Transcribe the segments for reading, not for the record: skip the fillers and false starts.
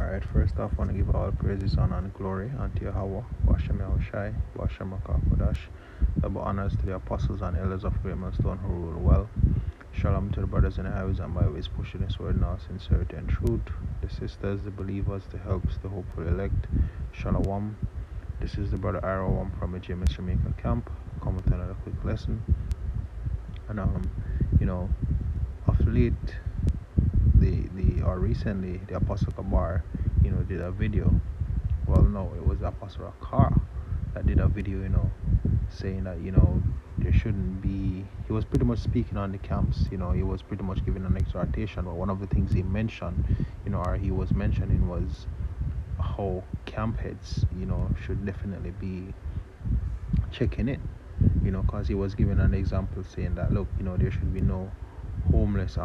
Alright, first off, I want to give all praises, honor, and glory unto Yahweh, Bashem Yahushai, Bashem Akakodash, double honors to the apostles and elders of Great Millstone who rule well. Shalom to the brothers in the highways and byways pushing this word in all sincerity and truth. The sisters, the believers, the helps, the hopeful elect. Shalom. This is the brother Arrow. I'm from a GMS Jamaica camp. Come with another quick lesson. And of late, recently, the Apostle Kabar, did a video. Well, no, it was the Apostle Akar that did a video, saying that, there shouldn't be. He was pretty much speaking on the camps, he was pretty much giving an exhortation. But one of the things he mentioned, or he was mentioning, was how camp heads, should definitely be checking in, because he was giving an example saying that, look, there should be no homeless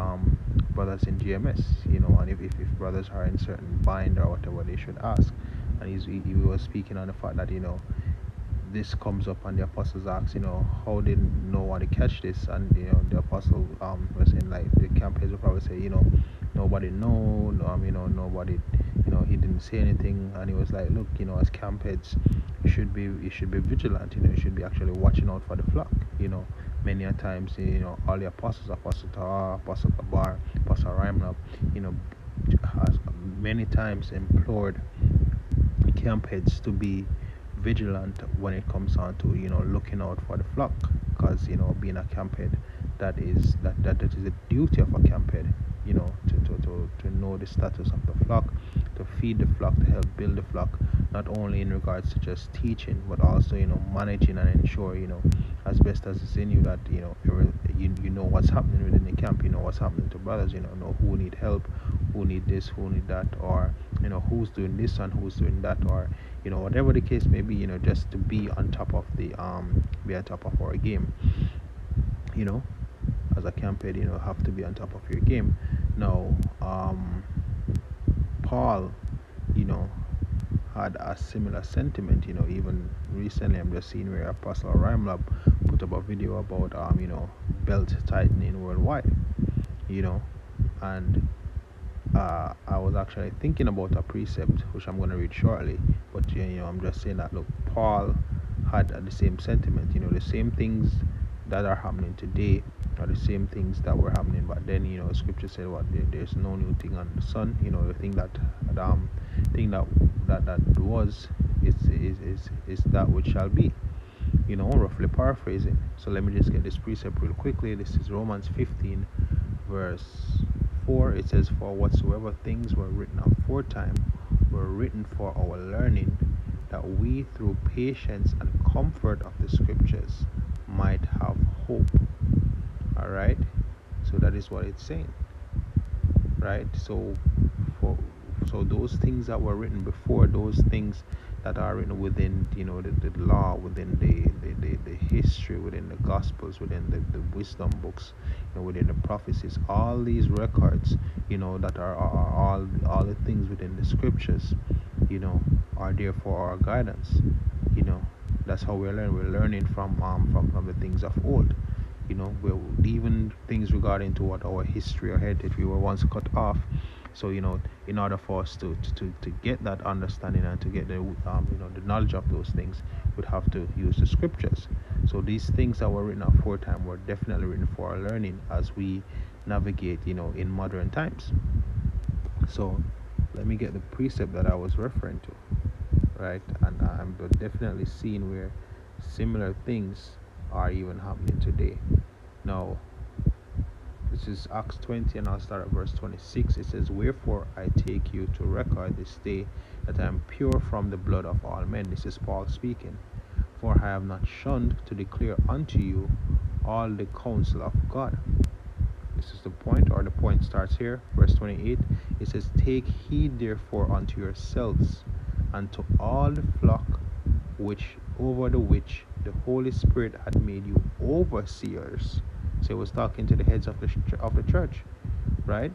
brothers in GMS, and if brothers are in certain bind or whatever, they should ask. And he was speaking on the fact that, this comes up and the apostles ask, how did no one catch this? And the apostle was saying, like, the camp heads will probably say, nobody know, nobody, he didn't say anything. And he was like, look, as camp heads, you should be vigilant, you should be actually watching out for the flock. Many a times, all the apostles, Apostle Tahar, Apostle Kabar, Apostle Raimlab, has many times implored camp heads to be vigilant when it comes on to looking out for the flock, because being a camp head, that is the duty of a camp head, to know the status of the flock, to feed the flock, to help build the flock, not only in regards to just teaching, but also managing and ensure as best as it's in you that you know what's happening within the camp, what's happening to brothers, know who need help, who need this, who need that, or who's doing this and who's doing that, or whatever the case may be, just to be on top of our game. As a camp head, have to be on top of your game. Now, Paul, had a similar sentiment. Even recently, I'm just seeing where Apostle Raimlab put up a video about belt tightening worldwide. And I was actually thinking about a precept which I'm going to read shortly, but I'm just saying that, look, Paul had the same sentiment. The same things that are happening today are the same things that were happening back then. Scripture said, what, there's no new thing under the sun. The thing that was is that which shall be, roughly paraphrasing. So let me just get this precept real quickly. This is Romans 15 verse 4. It says, for whatsoever things were written aforetime were written for our learning, that we through patience and comfort of the scriptures might have hope. All right, so that is what it's saying, right? So those things that were written before, those things that are written within the law, within the history, within the gospels, within the wisdom books, within the prophecies, all these records, that are all the things within the scriptures, are there for our guidance. That's how we're learning from the things of old. Even things regarding to what our history or heritage, we were once cut off. So in order for us to get that understanding and to get the the knowledge of those things, we'd have to use the scriptures. So these things that were written aforetime were definitely written for our learning as we navigate in modern times. So let me get the precept that I was referring to, right? And I'm definitely seeing where similar things are even happening today. Now, this is Acts 20, and I'll start at verse 26. It says, wherefore I take you to record this day that I am pure from the blood of all men. This is Paul speaking. For I have not shunned to declare unto you all the counsel of God. This is the point, or the point starts here, verse 28. It says, take heed therefore unto yourselves and to all the flock over which the Holy Spirit had made you overseers. So it was talking to the heads of the church, right?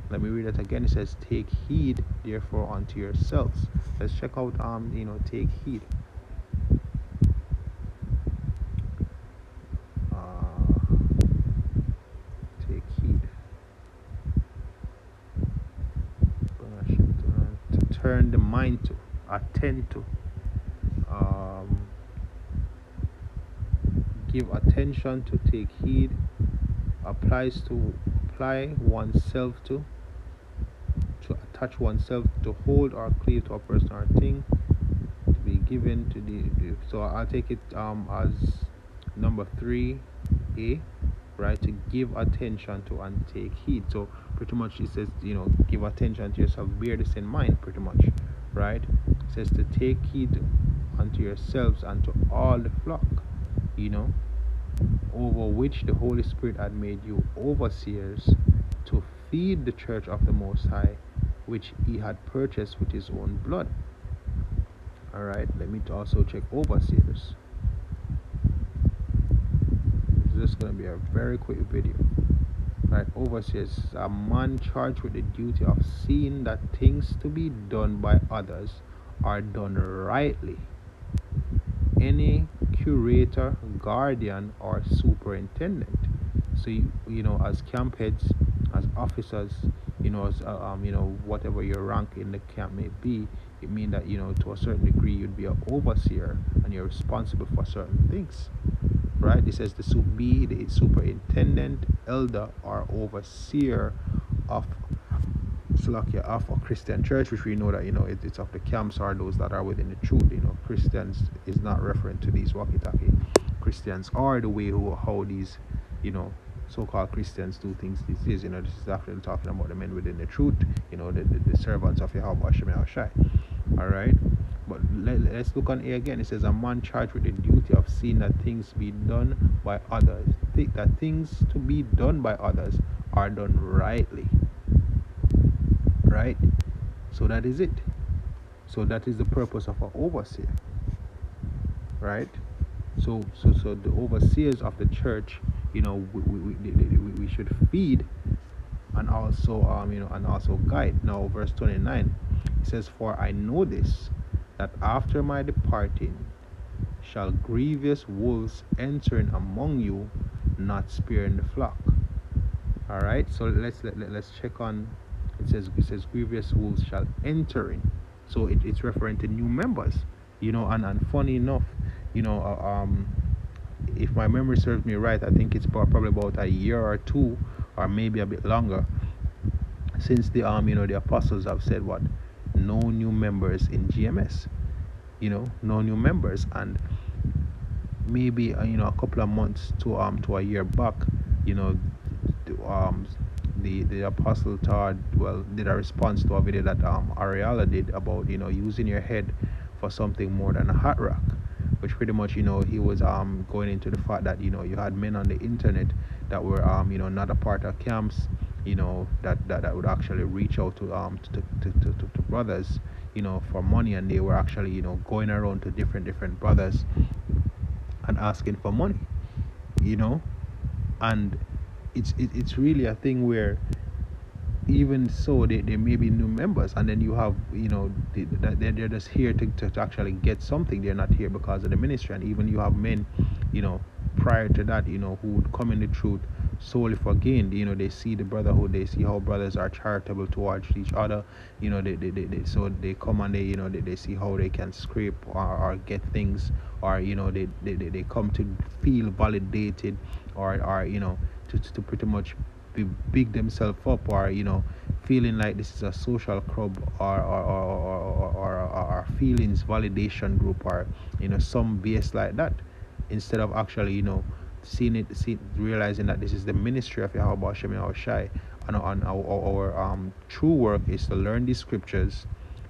Let me read it again. It says, take heed therefore unto yourselves. Let's check out take heed. Take heed. turn the mind to, attend to, um, give attention to, take heed, applies to, apply oneself to attach oneself, to hold or cleave to a person or thing, to be given to the so I'll take it as number 3a, right? To give attention to and take heed. So pretty much it says, give attention to yourself, bear this in mind, pretty much, right? It says to take heed unto yourselves and to all the flock, over which the Holy Spirit had made you overseers, to feed the church of the Most High, which he had purchased with his own blood. Alright, let me also check overseers. This is going to be a very quick video. Right, overseers, a man charged with the duty of seeing that things to be done by others are done rightly. Any curator, guardian, or superintendent. So as camp heads, as officers, as whatever your rank in the camp may be, it means that to a certain degree you'd be an overseer and you're responsible for certain things. Right? It says the superintendent, elder, or overseer of a Christian church, which we know that it's of the camps or those that are within the truth. Christians is not referring to these walkie-talkie Christians or the way how these so-called Christians do things these days. This is actually talking about the men within the truth, the servants of Yahweh Hashem Yahushai. All right, but let's look on here again. It says a man charged with the duty of seeing that things be done by others, that things to be done by others are done rightly. Right? So that is it. So that is the purpose of an overseer. Right? So the overseers of the church, we should feed and also and also guide. Now verse 29, it says, "For I know this, that after my departing shall grievous wolves enter in among you, not sparing the flock." All right, so let's check on. It says grievous wolves shall enter in. So it's referring to new members, and funny enough, if my memory serves me right, I think it's probably about a year or two, or maybe a bit longer, since the the apostles have said what, no new members in GMS, no new members, and maybe a couple of months to a year back, the apostle Todd did a response to a video that Ariella did about using your head for something more than a hot rock, which pretty much he was going into the fact that you had men on the internet that were not a part of camps, that would actually reach out to brothers for money, and they were actually going around to different brothers and asking for money, and it's really a thing where even so they may be new members, and then you have they're just here to actually get something. They're not here because of the ministry. And even you have men prior to that who would come in the truth solely for gain. They see the brotherhood, they see how brothers are charitable towards each other. So they come and they see how they can scrape or get things, or they come to feel validated, or to pretty much big themselves up, or feeling like this is a social club, or feelings validation group, or some base like that, instead of actually realizing that this is the ministry of Yahweh Hashem Yahushai, and our true work is to learn these scriptures,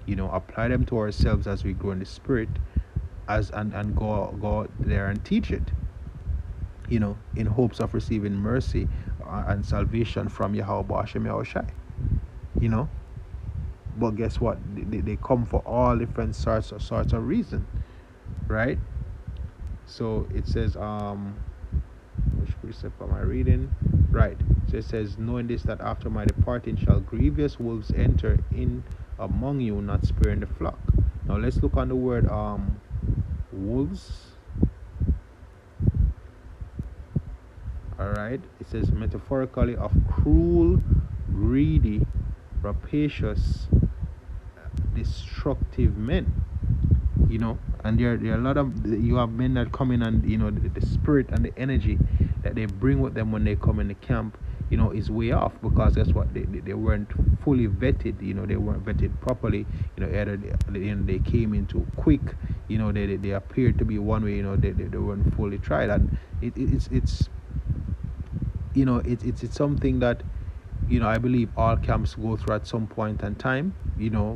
apply them to ourselves as we grow in the spirit, and go out there and teach it, in hopes of receiving mercy and salvation from Yahweh Hashem Yahushai. But guess what? They come for all different sorts of reason, right? So it says, which precept am I reading? Right. So it says, knowing this, that after my departing shall grievous wolves enter in among you, not sparing the flock. Now let's look on the word wolves. Alright, it says metaphorically of cruel, greedy, rapacious, destructive men, and there are a lot of, you have men that come in, and the spirit and the energy that they bring with them when they come in the camp, is way off, because that's what they weren't fully vetted. They weren't vetted properly. Either they came in too quick. They appeared to be one way. They weren't fully tried, and it's it's something that I believe all camps go through at some point in time,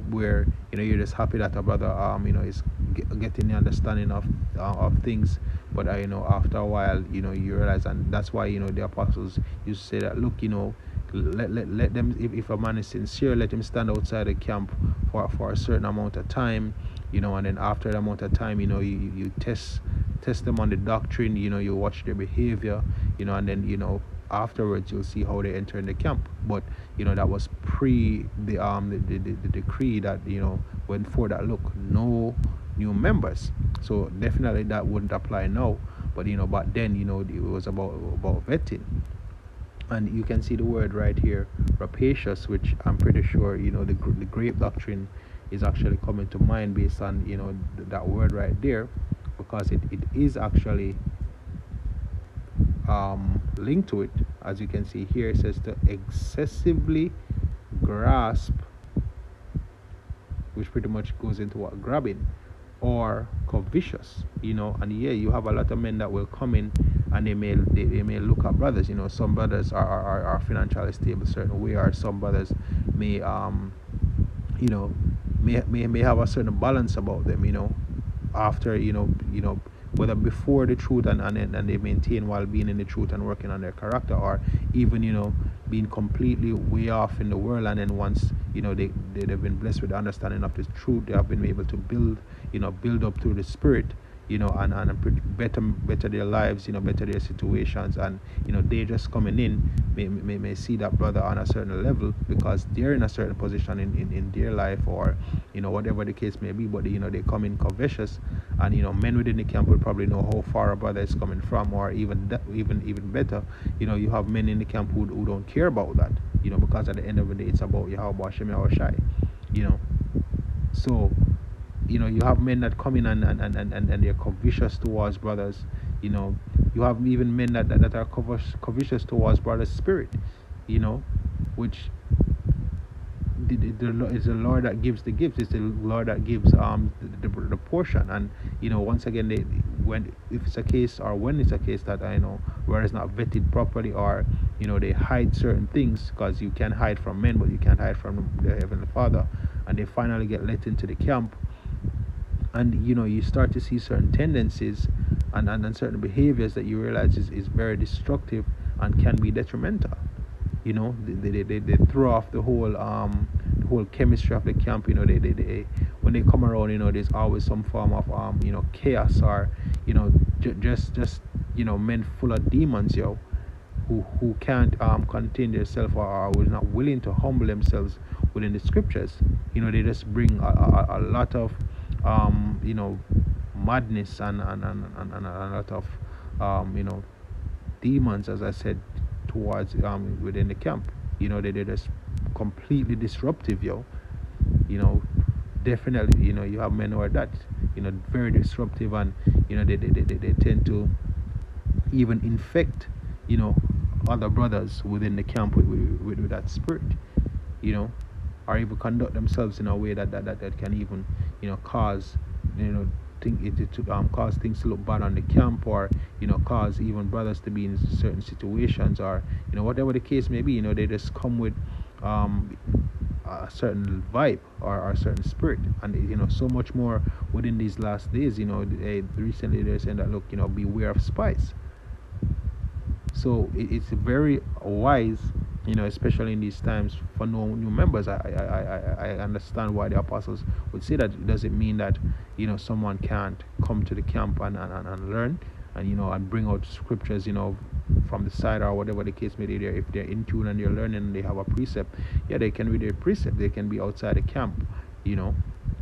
where you're just happy that a brother is getting the understanding of things. But after a while, you realize, and that's why the apostles used to say that, look, let them, if a man is sincere, let him stand outside the camp for a certain amount of time, and then after the amount of time, you test them on the doctrine, you watch their behavior, and then afterwards you'll see how they enter in the camp. But that was pre the decree that went for that, look, no new members. So definitely that wouldn't apply now. But back then, it was about vetting. And you can see the word right here, rapacious, which I'm pretty sure the grape doctrine is actually coming to mind based on that word right there, because it is actually linked to it. As you can see here, it says to excessively grasp, which pretty much goes into what, grabbing, or covetous. And yeah, you have a lot of men that will come in, and they may look at brothers. Some brothers are financially stable a certain way, or some brothers may may have a certain balance about them, after whether before the truth, and they maintain while being in the truth and working on their character, or even being completely way off in the world, and then once they've been blessed with the understanding of the truth, they have been able to build up through the spirit, and better their lives, better their situations. And they just coming in may see that brother on a certain level, because they're in a certain position in their life, or whatever the case may be. But they come in covetous, and men within the camp will probably know how far a brother is coming from, or even better, you have men in the camp who don't care about that, because at the end of the day, it's about Yahweh Shem Yahweh Shai. So you have men that come in, and they're covetous towards brothers. You have even men that are covetous towards brothers' spirit, which it's the Lord that gives the gifts. It's the Lord that gives the portion. And once again, when it's a case that where it's not vetted properly, or they hide certain things, because you can hide from men, but you can't hide from the Heavenly Father, and they finally get let into the camp. And you start to see certain tendencies and certain behaviors that you realize is very destructive and can be detrimental. They throw off the whole chemistry of the camp. They when they come around, there's always some form of chaos, or just men full of demons, who can't contain themselves, or who is not willing to humble themselves within the scriptures. They just bring a lot of madness, and a lot of demons, as I said, towards within the camp. They're just completely disruptive, definitely. You have men who are that very disruptive, and they tend to even infect other brothers within the camp with that spirit, or even conduct themselves in a way that can even cause cause things to look bad on the camp, or cause even brothers to be in certain situations, or whatever the case may be. They just come with a certain vibe, or a certain spirit. And so much more within these last days. Recently they're saying that, look, beware of spies. So it's very wise, especially in these times, for no new members. I understand why the apostles would say that. It doesn't mean that someone can't come to the camp and learn, and bring out scriptures from the side, or whatever the case may be. If they're in tune and they're learning, and they have a precept, they can read their precept. They can be outside the camp,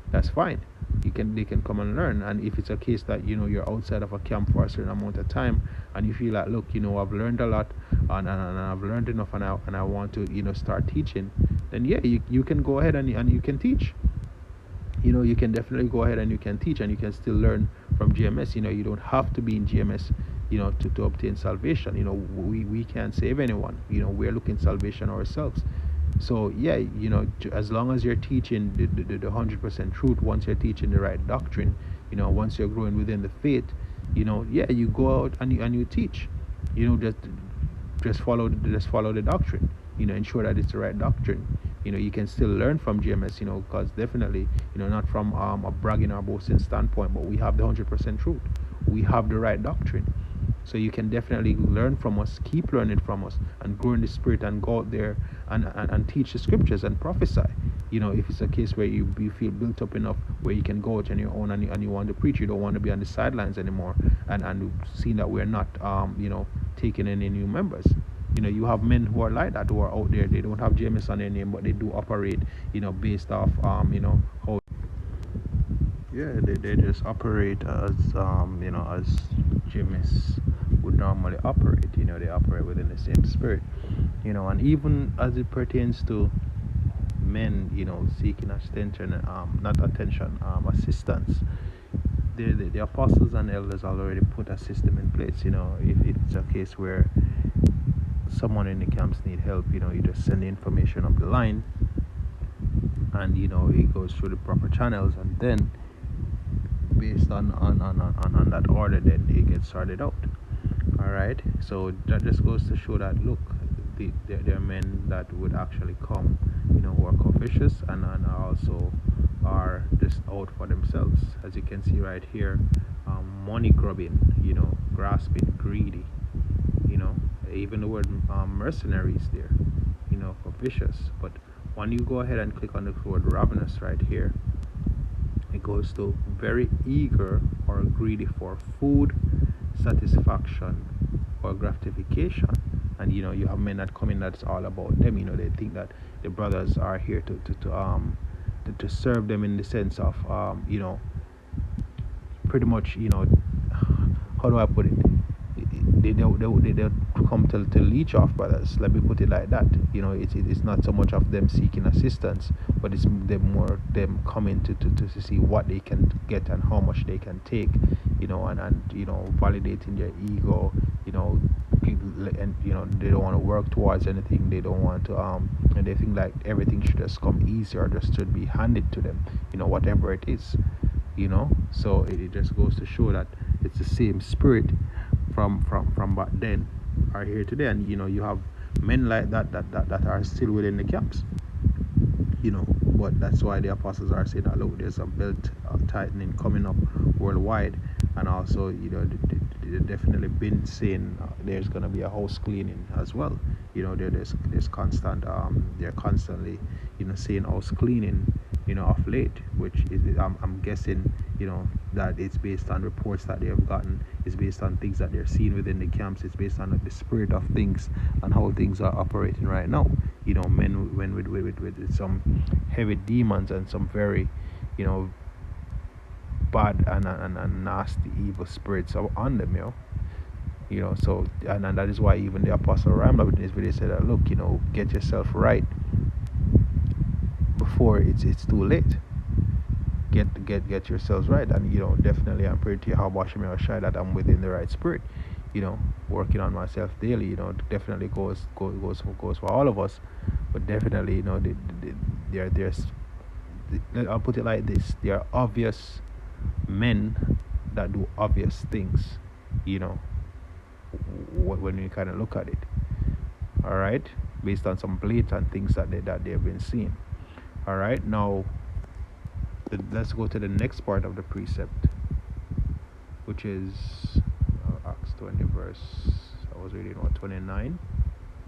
that's fine. They can come and learn. And if it's a case that you're outside of a camp for a certain amount of time, and you feel like, look, I've learned a lot, and I've learned enough, and I want to start teaching, then you can go ahead and you can teach. You can definitely go ahead and you can teach and you can still learn from GMS. You don't have to be in GMS, to obtain salvation. We can't save anyone. We're looking salvation ourselves. So yeah, as long as you're teaching the 100% truth, once you're teaching the right doctrine, once you're growing within the faith, yeah, you go out and you teach. Just follow the doctrine. Ensure that it's the right doctrine. You can still learn from GMS, because definitely, not from a bragging or boasting standpoint, but we have the 100% truth. We have the right doctrine. So you can definitely learn from us, keep learning from us, and grow in the spirit and go out there and teach the scriptures and prophesy. If it's a case where you feel built up enough where you can go out on your own and you want to preach, you don't want to be on the sidelines anymore, and seeing that we're not taking any new members. You have men who are like that, who are out there. They don't have James on their name, but they do operate, based off, how, yeah, they just operate as James would normally operate. They operate within the same spirit. And even as it pertains to men, seeking attention, not attention, assistance. The apostles and elders already put a system in place. If it's a case where someone in the camps need help, you just send the information up the line, and it goes through the proper channels, and then based on that order, then it gets sorted out. All right, so that just goes to show that, look, there are men that would actually come, who are covetous and also are just out for themselves, as you can see right here. Money grubbing, grasping, greedy, even the word mercenaries there, covetous. But when you go ahead and click on the word ravenous right here, it goes to very eager or greedy for food, satisfaction, or gratification. And you have men that come in that's all about them. They think that the brothers are here to serve them, in the sense of pretty much, how do I put it? They come to leech off brothers. Let me put it like that. It's not so much of them seeking assistance, but it's them coming to see what they can get and how much they can take. And validating their ego. And they don't want to work towards anything. They don't want to and they think like everything should just come easy or just should be handed to them. Whatever it is. So it just goes to show that it's the same spirit from back then are here today. And you have men like that are still within the camps. But that's why the apostles are saying that, look, there's a belt tightening coming up worldwide. And also they definitely been saying there's going to be a house cleaning as well. There's constant they're constantly saying house cleaning of late, which is, I'm guessing, that it's based on reports that they have gotten. It's based on things that they're seeing within the camps. It's based on the spirit of things and how things are operating right now. Men when with some heavy demons and some very bad and nasty evil spirits are on them. So and that is why even the apostle Ramla in this video said that, look, get yourself right before it's too late. Get yourselves right. And definitely I'm praying to Yahweh Shai that I'm within the right spirit, working on myself daily. Definitely goes for all of us. But definitely, there's I'll put it like this: there are obvious men that do obvious things, when you kind of look at it. All right, based on some blatant things that they've been seeing. All right, now let's go to the next part of the precept, which is Acts 20 verse. I was reading 29.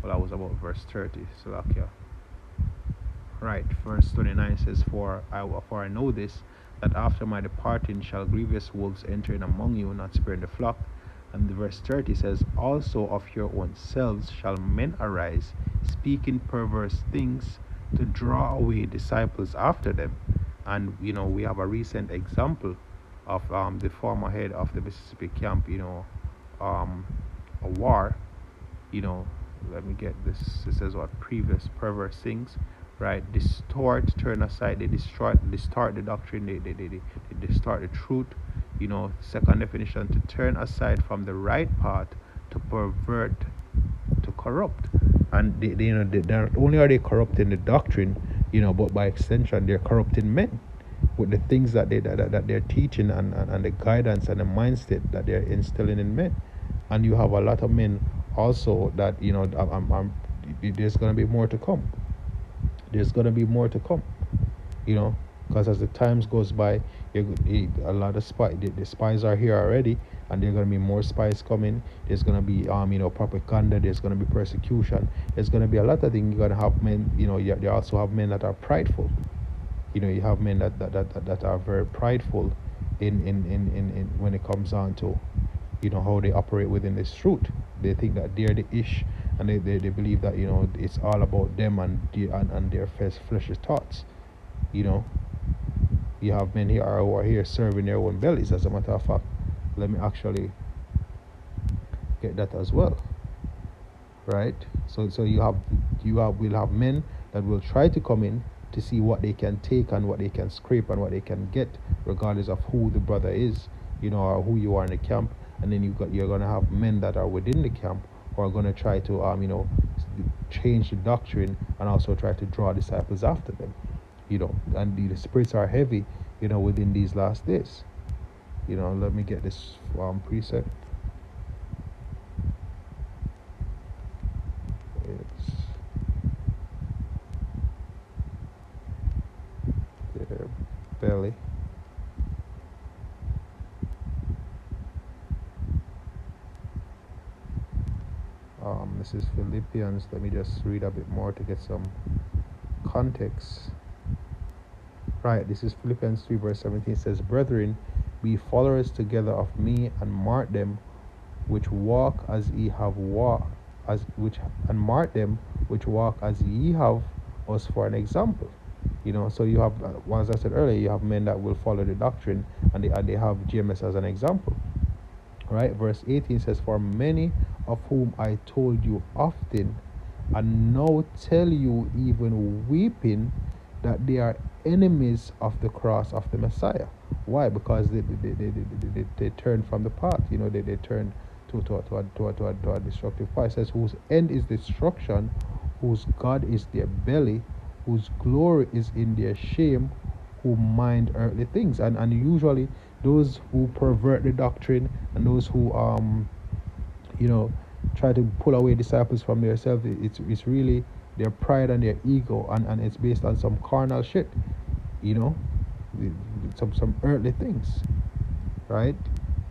Well, I was about verse 30. Salakia. Right, verse 29 says, For I know this, that after my departing shall grievous wolves enter in among you, not sparing the flock. And the verse 30 says, Also of your own selves shall men arise, speaking perverse things, to draw away disciples after them. And we have a recent example of the former head of the Mississippi camp, a war. Let me get this. It says what? Previous perverse things. right? Distort, turn aside, they distort the doctrine, they distort the truth. Second definition, to turn aside from the right path, to pervert, to corrupt. And they not only are they corrupting the doctrine, but by extension they're corrupting men with the things that they're teaching, and the guidance and the mindset that they're instilling in men. And you have a lot of men also that there's going to be more to come. There's going to be more to come, you know because as the times goes by, a lot of the spies are here already, and there are going to be more spies coming. There's going to be propaganda, there's going to be persecution, there's going to be a lot of things. You're going to have men, you also have men that are prideful. You have men that are very prideful in when it comes down to how they operate within this truth. They think that they're the ish, and they believe that it's all about them and their fleshly thoughts. you know you have men here who are here serving their own bellies. As a matter of fact, let me actually get that as well, right? So we'll have men that will try to come in to see what they can take and what they can scrape and what they can get, regardless of who the brother is, or who you are in the camp. And then you're gonna have men that are within the camp who are gonna try to change the doctrine and also try to draw disciples after them. And the spirits are heavy, within these last days. Let me get this preset. It's their belly. This is Philippians. Let me just read a bit more to get some context. Right, this is Philippians 3 verse 17. It says, "Brethren, be followers together of me, and mark them which walk as ye have walked, and mark them which walk as ye have us for an example." So you have, as I said earlier, you have men that will follow the doctrine, and they have James as an example. Right, verse 18 says, "For many of whom I told you often, and now tell you even weeping, that they are enemies of the cross of the Messiah." Why? Because they turn from the path. They turn to a destructive path. It says, "Whose end is destruction, whose God is their belly, whose glory is in their shame, who mind earthly things." And usually those who pervert the doctrine, and those who try to pull away disciples from themselves, it's really their pride and their ego, and it's based on some carnal shit, some earthly things, right?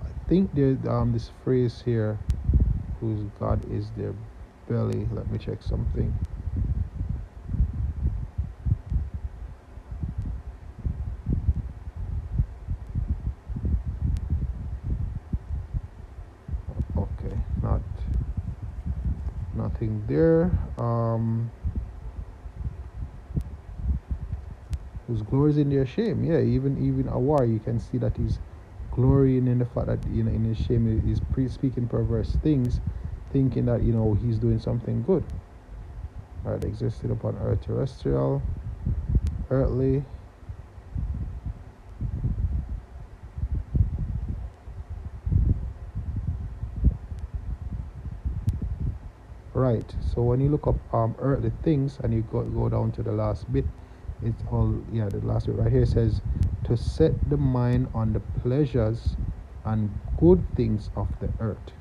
I think there's this phrase here, "whose God is their belly." Let me check something. Okay, nothing there. Whose glory is in their shame. Yeah, even Awar, you can see that he's glorying in the fact that in his shame he's speaking perverse things, thinking that he's doing something good. Alright, existed upon earth, terrestrial, earthly. Right, so when you look up earthly things, and you go down to the last bit, it's all, the last bit right here says, "To set the mind on the pleasures and good things of the earth."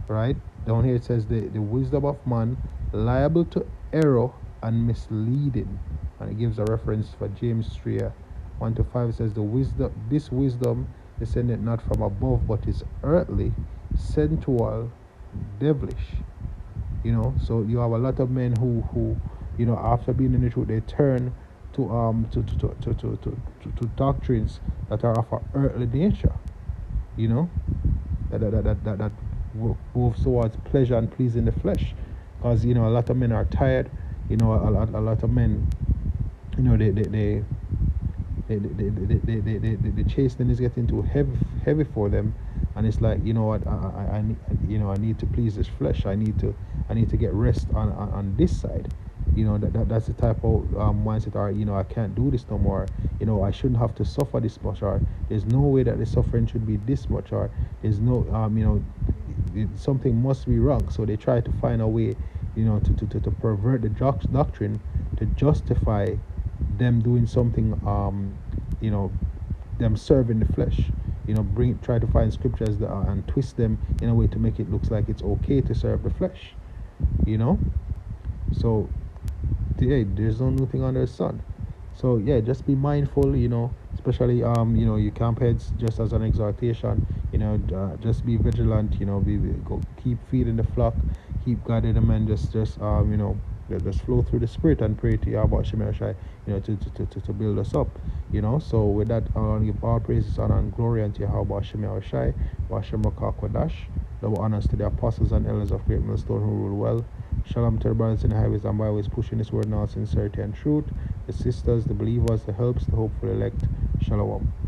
Right, down here it says, the wisdom of man liable to error and misleading, and it gives a reference for James 3 1 to 5. It says, "This wisdom descended not from above, but is earthly, sensual, devilish." So you have a lot of men who after being in the truth, they turn to doctrines that are of an earthly nature, that moves towards pleasure and pleasing the flesh. Because a lot of men are tired. A lot of men, the chastening is getting too heavy for them, and it's like, I need to please this flesh. I need to get rest on this side, That's the type of mindset, or I can't do this no more, I shouldn't have to suffer this much, or there's no way that the suffering should be this much, or there's no something must be wrong. So they try to find a way, to pervert the doctrine, to justify them doing something, them serving the flesh, try to find scriptures that and twist them in a way to make it looks like it's okay to serve the flesh, you know so yeah, there's no new thing under the sun. So yeah, just be mindful, especially you camp heads, just as an exhortation, just be vigilant, go keep feeding the flock, keep guiding them, and just flow through the spirit and pray to Yahweh Shemeshai, to build us up, So with that, I want to give all praises, honor, and glory unto Yahweh Shemeshai, Washem Kodash. Double honors to the apostles and elders of Great Millstone who rule well. Shalom to the brothers in the highways and byways, pushing this word in all sincerity and truth. The sisters, the believers, the helps, the hopeful elect. Shalom.